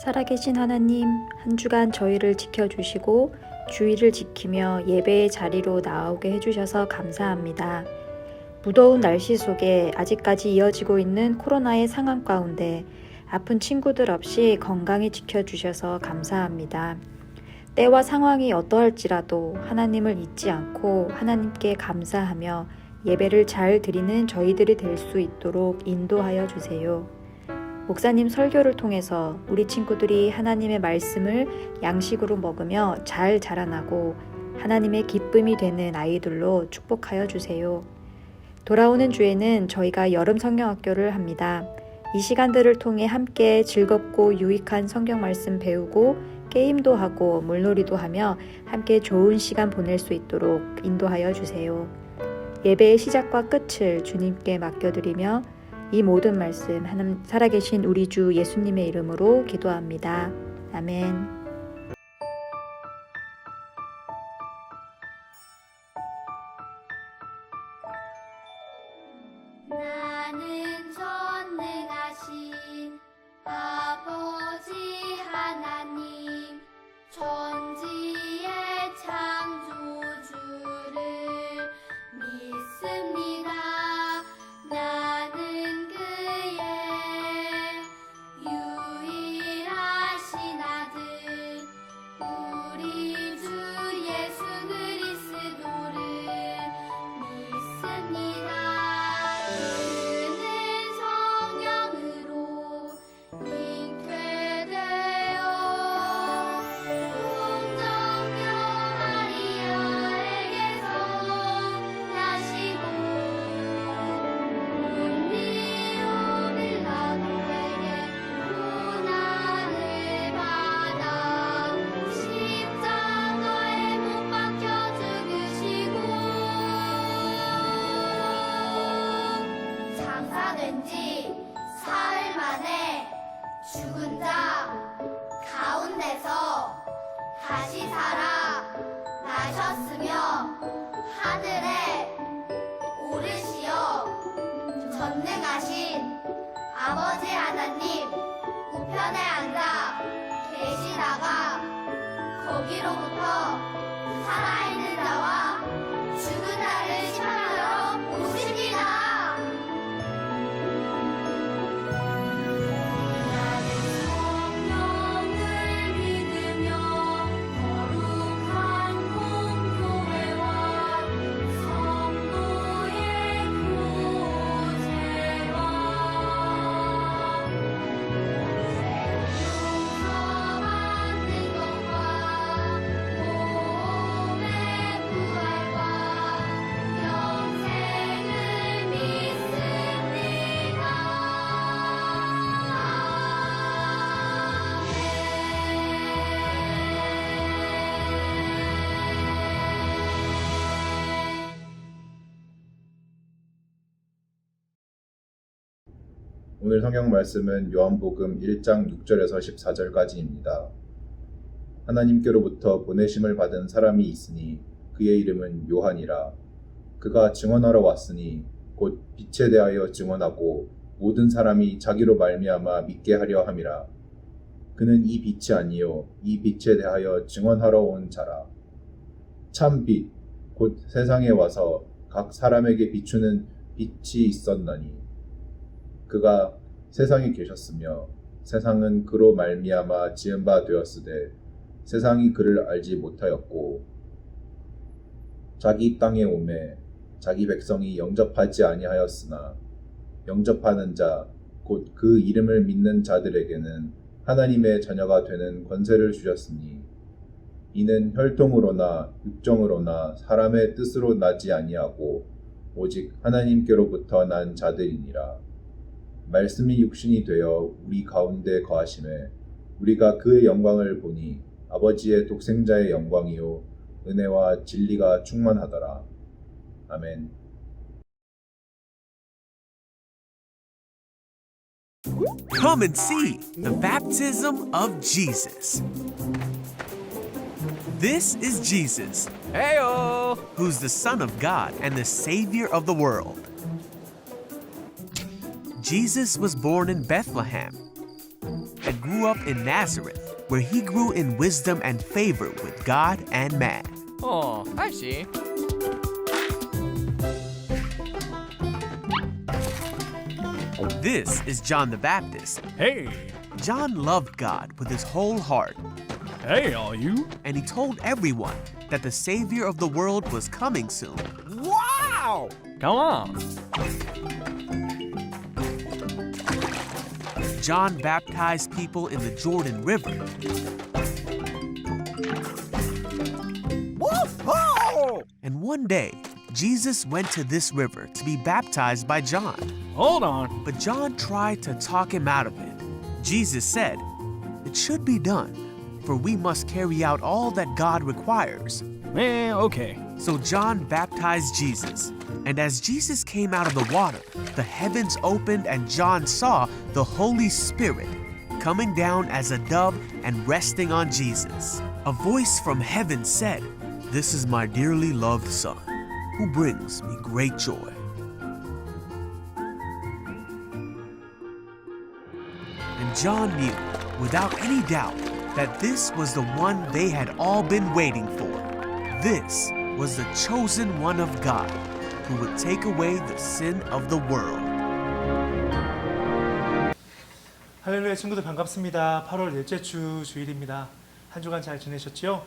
살아계신 하나님, 한 주간 저희를 지켜주시고 주의를 지키며 예배의 자리로 나오게 해주셔서 감사합니다. 무더운 날씨 속에 아직까지 이어지고 있는 코로나의 상황 가운데 아픈 친구들 없이 건강히 지켜주셔서 감사합니다. 때와 상황이 어떠할지라도 하나님을 잊지 않고 하나님께 감사하며 예배를 잘 드리는 저희들이 될 수 있도록 인도하여 주세요. 목사님 설교를 통해서 우리 친구들이 하나님의 말씀을 양식으로 먹으며 잘 자라나고 하나님의 기쁨이 되는 아이들로 축복하여 주세요. 돌아오는 주에는 저희가 여름 성경학교를 합니다. 이 시간들을 통해 함께 즐겁고 유익한 성경 말씀 배우고 게임도 하고 물놀이도 하며 함께 좋은 시간 보낼 수 있도록 인도하여 주세요. 예배의 시작과 끝을 주님께 맡겨드리며 이 모든 말씀 하나님 살아계신 우리 주 예수님의 이름으로 기도합니다. 아멘. 나는 전능하신 아버지 하나님 천지의 창조주를 믿습니다. 나는 그의 유일하신 아들 우리 주 예수 그리스도를 믿습니다. 그는 성령으로 잉태되어 동정녀 마리아에게서 나시고 본디오 빌라도에게 고난을 받아 십자가에 못 박혀 죽으시고 장사된 지 사흘 만에 죽은 자 가운데서 다시 살아 나셨으며 하늘에 오르시어 전능하신 아버지 하나님 우편에 앉아 계시다가 거기로부터 살아있는 자와 죽은 자를 심판하러 오십니다. 나는 성령을 믿으며 거룩한 공교회와 성도의 교제와 용서받는 것과 몸의 부활과 영생을 믿습니다. 오늘 성경 말씀은 요한복음 1장 6절에서 14절까지입니다. 하나님께로부터 보내심을 받은 사람이 있으니 그의 이름은 요한이라. 그가 증언하러 왔으니 곧 빛에 대하여 증언하고 모든 사람이 자기로 말미암아 믿게 하려 함이라. 그는 이 빛이 아니요 이 빛에 대하여 증언하러 온 자라. 참 빛, 곧 세상에 와서 각 사람에게 비추는 빛이 있었나니 그가 세상에 계셨으며 세상은 그로 말미암아 지은 바 되었으되 세상이 그를 알지 못하였고 자기 땅에 오매 자기 백성이 영접하지 아니하였으나 영접하는 자 곧 그 이름을 믿는 자들에게는 하나님의 자녀가 되는 권세를 주셨으니 이는 혈통으로나 육정으로나 사람의 뜻으로 나지 아니하고 오직 하나님께로부터 난 자들이니라. 말씀이 육신이 되어 우리 가운데 거하심에 우리가 그의 영광을 보니 아버지의 독생자의 영광이요 은혜와 진리가 충만하더라. 아멘. Come and see the baptism of Jesus. This is Jesus, Heyo! who's the Son of God and the Savior of the world. Jesus was born in Bethlehem and grew grew up in Nazareth, where he grew in wisdom and favor with God and man. Oh, I see. This is John the Baptist. Hey, John loved God with his whole heart, hey, all you. and he told everyone that the Savior of the world was coming soon. Wow! Come on. John baptized people in the Jordan River, Whoa! and one day, Jesus went to this river to be baptized by John. Hold on. But John tried to talk him out of it. Jesus said, "It should be done, for we must carry out all that God requires." Okay. So John baptized Jesus, and as Jesus came out of the water, the heavens opened and John saw the Holy Spirit coming down as a dove and resting on Jesus. A voice from heaven said, "This is my dearly loved Son, who brings me great joy." And John knew, without any doubt, that this was the one they had all been waiting for. This was the chosen one of God, who would take away the sin of the world. 할렐루야 친구들 반갑습니다. 8월 넷째 주 주일입니다. 한 주간 잘 지내셨죠?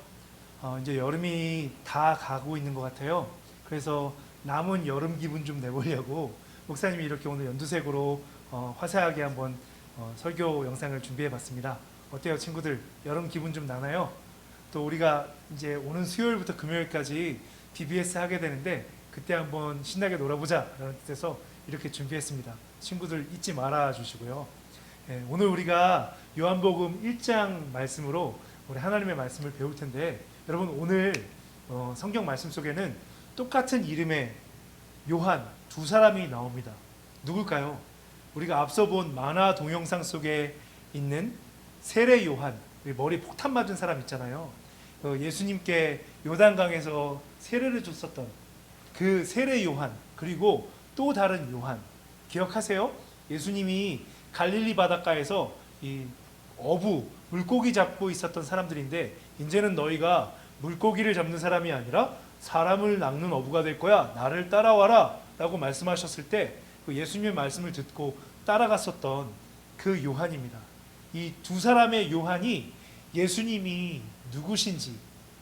이제 여름이 다 가고 있는 것 같아요. 그래서 남은 여름 기분 좀 내보려고 목사님이 이렇게 오늘 연두색으로 화사하게 한번 설교 영상을 준비해 봤습니다. 어때요 친구들? 여름 기분 좀 나나요? 또 우리가 이제 오는 수요일부터 금요일까지 BBS 하게 되는데 그때 한번 신나게 놀아보자 라는 뜻에서 이렇게 준비했습니다. 친구들 잊지 말아 주시고요. 오늘 우리가 요한복음 1장 말씀으로 우리 하나님의 말씀을 배울 텐데 여러분 오늘 성경 말씀 속에는 똑같은 이름의 요한 두 사람이 나옵니다. 누굴까요? 우리가 앞서 본 만화 동영상 속에 있는 세례 요한, 머리 폭탄 맞은 사람 있잖아요. 예수님께 요단강에서 세례를 줬었던 그 세례 요한, 그리고 또 다른 요한 기억하세요? 예수님이 갈릴리 바닷가에서 이 어부, 물고기 잡고 있었던 사람들인데 이제는 너희가 물고기를 잡는 사람이 아니라 사람을 낚는 어부가 될 거야. 나를 따라와라 라고 말씀하셨을 때 그 예수님의 말씀을 듣고 따라갔었던 그 요한입니다. 이 두 사람의 요한이 예수님이 누구신지,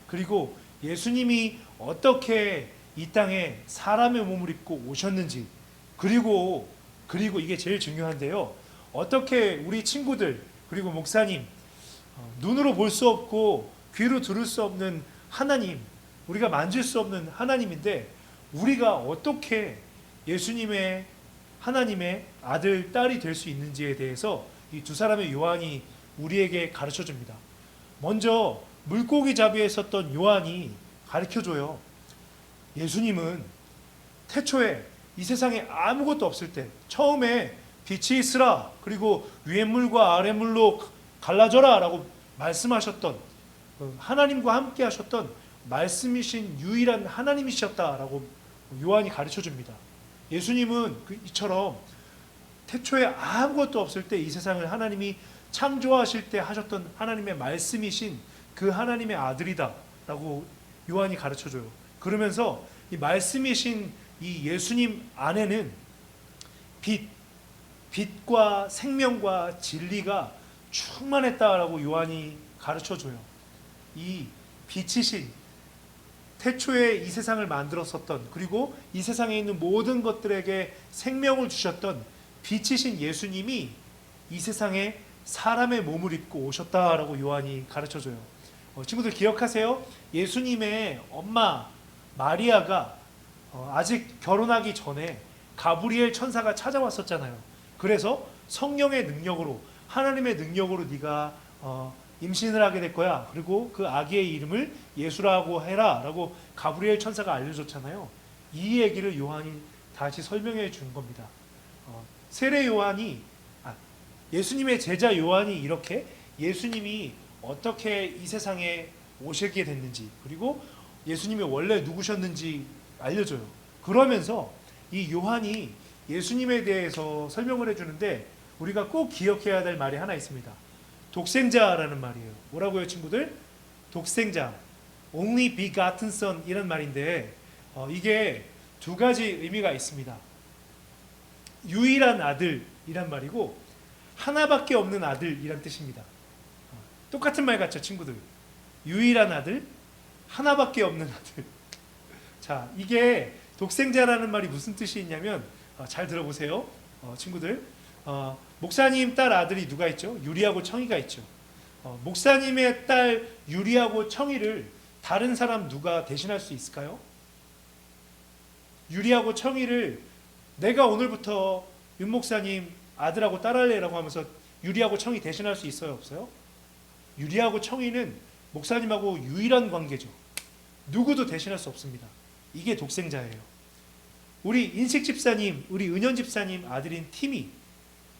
그리고 예수님이 어떻게 이 땅에 사람의 몸을 입고 오셨는지, 그리고 이게 제일 중요한데요. 어떻게 우리 친구들, 그리고 목사님, 눈으로 볼 수 없고 귀로 들을 수 없는 하나님, 우리가 만질 수 없는 하나님인데 우리가 어떻게 예수님의 하나님의 아들, 딸이 될 수 있는지에 대해서 이 두 사람의 요한이 우리에게 가르쳐 줍니다. 먼저 물고기 잡이에 있었던 요한이 가르쳐 줘요. 예수님은 태초에 이 세상에 아무것도 없을 때 처음에 빛이 있으라, 그리고 위의 물과 아래 물로 갈라져라 라고 말씀하셨던, 하나님과 함께 하셨던 말씀이신 유일한 하나님이셨다라고 요한이 가르쳐 줍니다. 예수님은 이처럼 태초에 아무것도 없을 때 이 세상을 하나님이 창조하실 때 하셨던 하나님의 말씀이신 그 하나님의 아들이다 라고 요한이 가르쳐 줘요. 그러면서 이 말씀이신 이 예수님 안에는 빛과 생명과 진리가 충만했다라고 요한이 가르쳐 줘요. 이 빛이신, 태초에 이 세상을 만들었었던, 그리고 이 세상에 있는 모든 것들에게 생명을 주셨던 빛이신 예수님이 이 세상에 사람의 몸을 입고 오셨다라고 요한이 가르쳐 줘요. 친구들 기억하세요? 예수님의 엄마 마리아가 아직 결혼하기 전에 가브리엘 천사가 찾아왔었잖아요. 그래서 성령의 능력으로, 하나님의 능력으로 네가 임신을 하게 될 거야. 그리고 그 아기의 이름을 예수라고 해라 라고 가브리엘 천사가 알려줬잖아요. 이 얘기를 요한이 다시 설명해 준 겁니다. 세례 요한이, 예수님의 제자 요한이 이렇게 예수님이 어떻게 이 세상에 오시게 됐는지, 그리고 예수님이 원래 누구셨는지 알려줘요. 그러면서 이 요한이 예수님에 대해서 설명을 해주는데 우리가 꼭 기억해야 될 말이 하나 있습니다. 독생자라는 말이에요. 뭐라고요, 친구들? 독생자. Only begotten son 이런 말인데 이게 두 가지 의미가 있습니다. 유일한 아들이란 말이고 하나밖에 없는 아들이란 뜻입니다. 똑같은 말 같죠, 친구들? 유일한 아들, 하나밖에 없는 아들. 자, 이게 독생자라는 말이 무슨 뜻이 있냐면 잘 들어보세요, 친구들. 목사님 딸 아들이 누가 있죠? 유리하고 청이가 있죠. 목사님의 딸 유리하고 청이를 다른 사람 누가 대신할 수 있을까요? 유리하고 청이를 내가 오늘부터 윤 목사님 아들하고 딸할래라고 하면서 유리하고 청이 대신할 수 있어요, 없어요? 유리하고 청이는 목사님하고 유일한 관계죠. 누구도 대신할 수 없습니다. 이게 독생자예요. 우리 인식 집사님, 우리 은현 집사님 아들인 팀이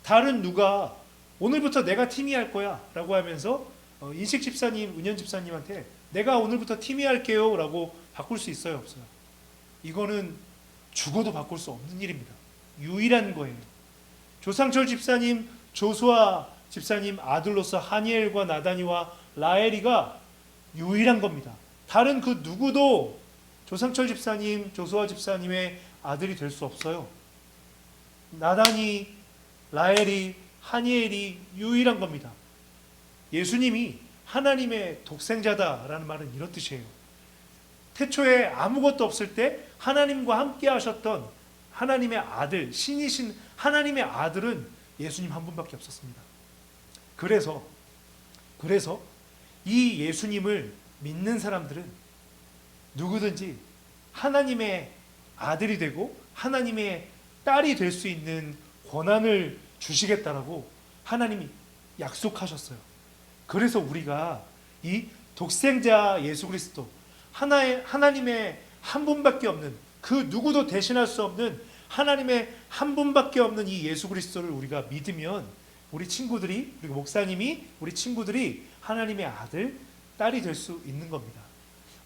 다른 누가 오늘부터 내가 팀이 할 거야 라고 하면서 인식 집사님, 은현 집사님한테 내가 오늘부터 팀이 할게요 라고 바꿀 수 있어요, 없어요? 이거는 죽어도 바꿀 수 없는 일입니다. 유일한 거예요. 조상철 집사님, 조수아 집사님 아들로서 하니엘과 나다니와 라엘이가 유일한 겁니다. 다른 그 누구도 조상철 집사님, 조수아 집사님의 아들이 될 수 없어요. 나다니, 라엘이, 하니엘이 유일한 겁니다. 예수님이 하나님의 독생자다라는 말은 이런 뜻이에요. 태초에 아무것도 없을 때 하나님과 함께 하셨던 하나님의 아들, 신이신 하나님의 아들은 예수님 한 분밖에 없었습니다. 그래서 이 예수님을 믿는 사람들은 누구든지 하나님의 아들이 되고 하나님의 딸이 될 수 있는 권한을 주시겠다라고 하나님이 약속하셨어요. 그래서 우리가 이 독생자 예수 그리스도, 하나님의 한 분밖에 없는, 그 누구도 대신할 수 없는 하나님의 한 분밖에 없는 이 예수 그리스도를 우리가 믿으면 우리 친구들이, 그리고 목사님이, 우리 친구들이 하나님의 아들, 딸이 될 수 있는 겁니다.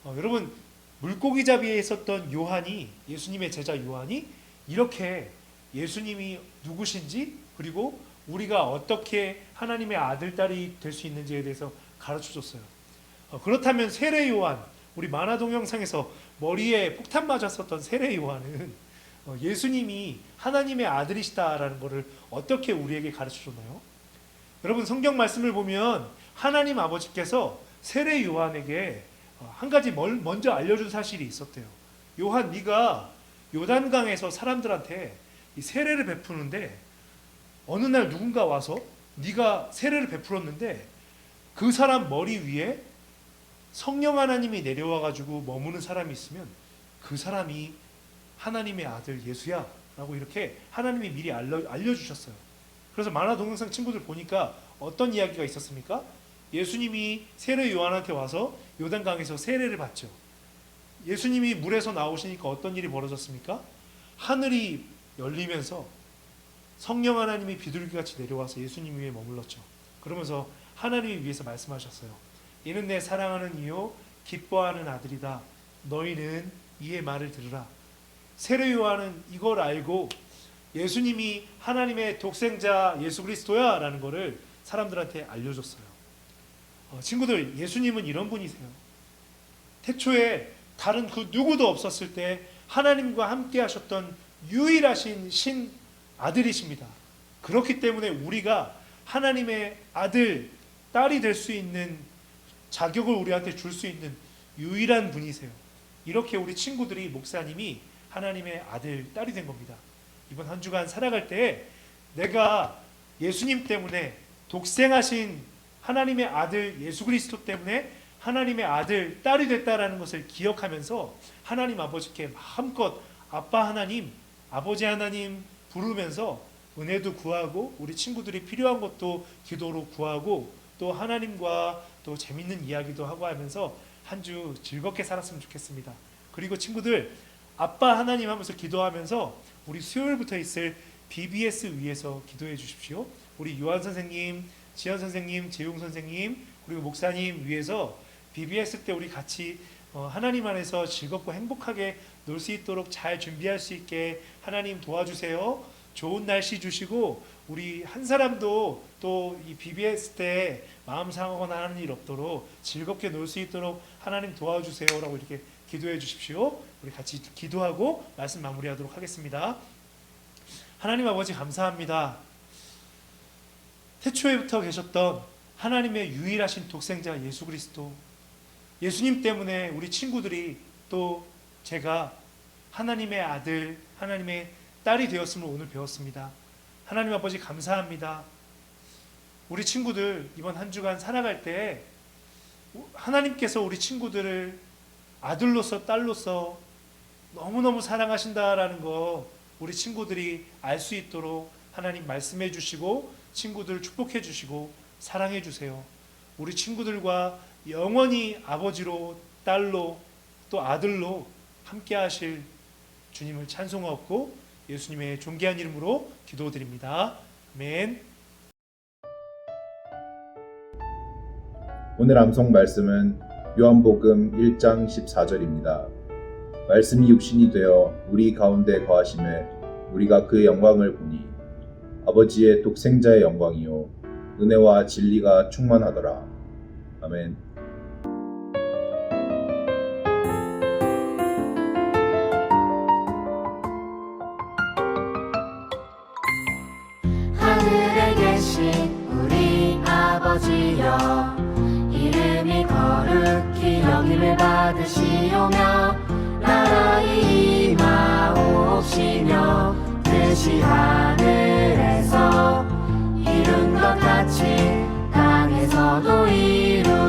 여러분, 물고기 잡이에 있었던 요한이, 예수님의 제자 요한이 이렇게 예수님이 누구신지, 그리고 우리가 어떻게 하나님의 아들, 딸이 될 수 있는지에 대해서 가르쳐줬어요. 그렇다면 세례 요한, 우리 만화 동영상에서 머리에 폭탄 맞았었던 세례 요한은 예수님이 하나님의 아들이시다라는 것을 어떻게 우리에게 가르쳐줬나요? 여러분, 성경 말씀을 보면 하나님 아버지께서 세례 요한에게 한 가지 먼저 알려준 사실이 있었대요. 요한, 네가 요단강에서 사람들한테 이 세례를 베푸는데 어느 날 누군가 와서 네가 세례를 베풀었는데 그 사람 머리 위에 성령 하나님이 내려와 가지고 머무는 사람이 있으면 그 사람이 하나님의 아들 예수야 라고 이렇게 하나님이 미리 알려주셨어요. 그래서 만화 동영상 친구들 보니까 어떤 이야기가 있었습니까? 예수님이 세례 요한한테 와서 요단강에서 세례를 받죠. 예수님이 물에서 나오시니까 어떤 일이 벌어졌습니까? 하늘이 열리면서 성령 하나님이 비둘기같이 내려와서 예수님 위에 머물렀죠. 그러면서 하나님이 위에서 말씀하셨어요. 이는 내 사랑하는 이요 기뻐하는 아들이다. 너희는 이의 말을 들으라. 세례 요한은 이걸 알고 예수님이 하나님의 독생자 예수 그리스도야 라는 것을 사람들한테 알려줬어요. 친구들, 예수님은 이런 분이세요. 태초에 다른 그 누구도 없었을 때 하나님과 함께 하셨던 유일하신 신 아들이십니다. 그렇기 때문에 우리가 하나님의 아들, 딸이 될 수 있는 자격을 우리한테 줄 수 있는 유일한 분이세요. 이렇게 우리 친구들이, 목사님이 하나님의 아들, 딸이 된 겁니다. 이번 한 주간 살아갈 때 내가 예수님 때문에, 독생하신 하나님의 아들 예수 그리스도 때문에 하나님의 아들, 딸이 됐다라는 것을 기억하면서 하나님 아버지께 마음껏 아빠 하나님, 아버지 하나님 부르면서 은혜도 구하고 우리 친구들이 필요한 것도 기도로 구하고 또 하나님과 또 재밌는 이야기도 하고 하면서 한 주 즐겁게 살았으면 좋겠습니다. 그리고 친구들, 아빠 하나님 하면서 기도하면서 우리 수요일부터 있을 BBS 위해서 기도해 주십시오. 우리 요한 선생님, 지현 선생님, 재용 선생님, 그리고 목사님 위해서 BBS 때 우리 같이 하나님 안에서 즐겁고 행복하게 놀 수 있도록 잘 준비할 수 있게 하나님 도와주세요. 좋은 날씨 주시고 우리 한 사람도 또 이 BBS 때 마음 상하거나 하는 일 없도록 즐겁게 놀 수 있도록 하나님 도와주세요라고 이렇게 기도해 주십시오. 우리 같이 기도하고 말씀 마무리하도록 하겠습니다. 하나님 아버지 감사합니다. 태초에부터 계셨던 하나님의 유일하신 독생자 예수 그리스도, 예수님 때문에 우리 친구들이 또 제가 하나님의 아들, 하나님의 딸이 되었음을 오늘 배웠습니다. 하나님 아버지 감사합니다. 우리 친구들 이번 한 주간 살아갈 때 하나님께서 우리 친구들을 아들로서 딸로서 너무너무 사랑하신다라는 거 우리 친구들이 알 수 있도록 하나님 말씀해 주시고 친구들을 축복해 주시고 사랑해 주세요. 우리 친구들과 영원히 아버지로 딸로 또 아들로 함께 하실 주님을 찬송하옵고 예수님의 존귀한 이름으로 기도드립니다. 아멘. 오늘 암송 말씀은 요한복음 1장 14절입니다. 말씀이 육신이 되어 우리 가운데 거하심에 우리가 그의 영광을 보니 아버지의 독생자의 영광이요 은혜와 진리가 충만하더라. 아멘. 하늘에 계신 우리 아버지여 이름이 거룩히 여김을 받으시오며 나라의 임하옵시며 뜻이 하늘에서 이룬 것 같이 땅에서도 이루어지이다.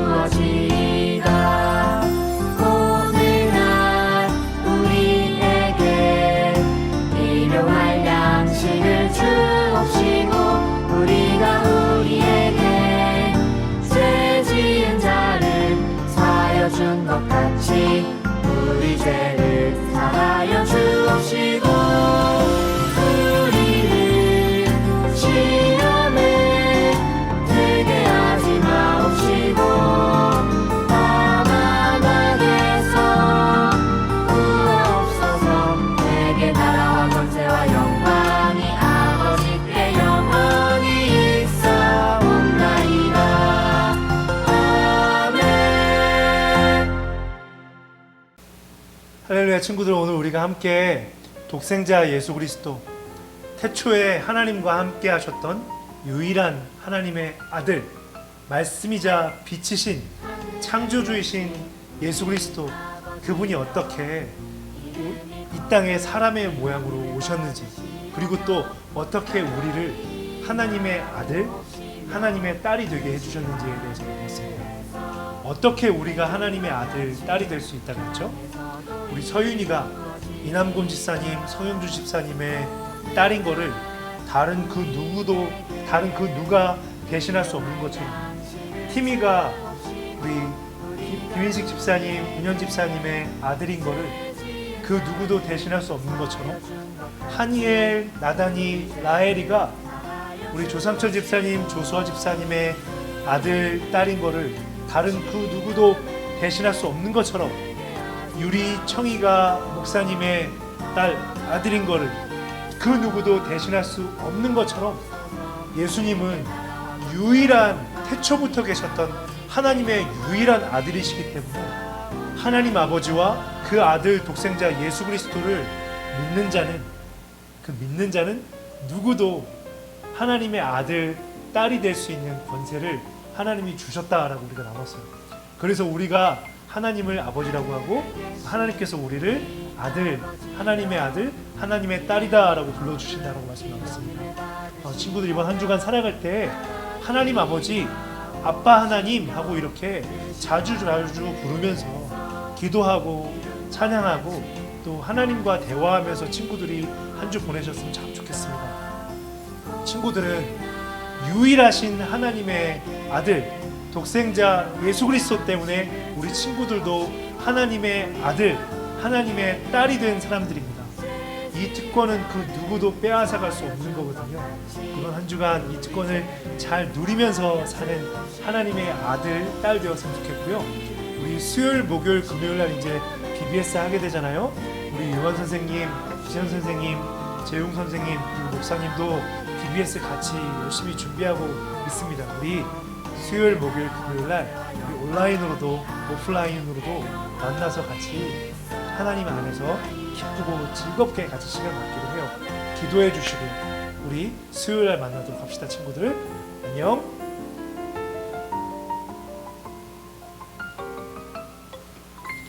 오늘날 우리에게 일용할 양식을 주옵시고 우리가 우리에게 죄 지은 자를 사하여 준 것 같이 우리 죄를 사하여 주옵시고 우리를 시험에 들게 하지 마옵시고 다만 악에서 구하옵소서. 내게 나라와 권세와 영광이 아버지께 영원히 있사옵나이다. 아멘. 할렐루야 친구들, 오늘 우리가 함께 독생자 예수 그리스도, 태초에 하나님과 함께 하셨던 유일한 하나님의 아들, 말씀이자 빛이신 창조주이신 예수 그리스도, 그분이 어떻게 이 땅에 사람의 모양으로 오셨는지, 그리고 또 어떻게 우리를 하나님의 아들, 하나님의 딸이 되게 해주셨는지에 대해서 배웠습니다. 어떻게 우리가 하나님의 아들, 딸이 될 수 있다고 했죠? 우리 서윤이가 이남곤 집사님, 성영주 집사님의 딸인 거를 다른 그 누가 대신할 수 없는 것처럼, 티미가 우리 김인식 집사님, 은현 집사님의 아들인 거를 그 누구도 대신할 수 없는 것처럼, 하니엘, 나다니, 라헬이가 우리 조상철 집사님, 조수아 집사님의 아들, 딸인 거를 다른 그 누구도 대신할 수 없는 것처럼, 유리, 청이가 목사님의 딸, 아들인 거를 그 누구도 대신할 수 없는 것처럼 예수님은 유일한, 태초부터 계셨던 하나님의 유일한 아들이시기 때문에 하나님 아버지와 그 아들 독생자 예수 그리스도를 믿는 자는 누구도 하나님의 아들, 딸이 될 수 있는 권세를 하나님이 주셨다라고 우리가 나눴어요. 그래서 우리가 하나님을 아버지라고 하고 하나님께서 우리를 아들, 하나님의 아들, 하나님의 딸이다라고 불러주신다라고 말씀 나눴습니다. 친구들 이번 한 주간 살아갈 때 하나님 아버지, 아빠 하나님 하고 이렇게 자주 부르면서 기도하고 찬양하고 또 하나님과 대화하면서 친구들이 한 주 보내셨으면 참 좋겠습니다. 친구들은 유일하신 하나님의 아들, 독생자 예수 그리스도 때문에 우리 친구들도 하나님의 아들, 하나님의 딸이 된 사람들입니다. 이 특권은 그 누구도 빼앗아갈 수 없는 거거든요. 이번 한 주간 이 특권을 잘 누리면서 사는 하나님의 아들, 딸 되었으면 좋겠고요. 우리 수요일, 목요일, 금요일 날 이제 BBS 하게 되잖아요. 우리 유원 선생님, 기현 선생님, 재웅 선생님 그리고 목사님도 DBS 같이 열심히 준비하고 있습니다. 우리 수요일, 목요일, 금요일 날 우리 온라인으로도 오프라인으로도 만나서 같이 하나님 안에서 기쁘고 즐겁게 같이 시간 갖기로 해요. 기도해 주시고 우리 수요일 날 만나도록 합시다, 친구들. 안녕.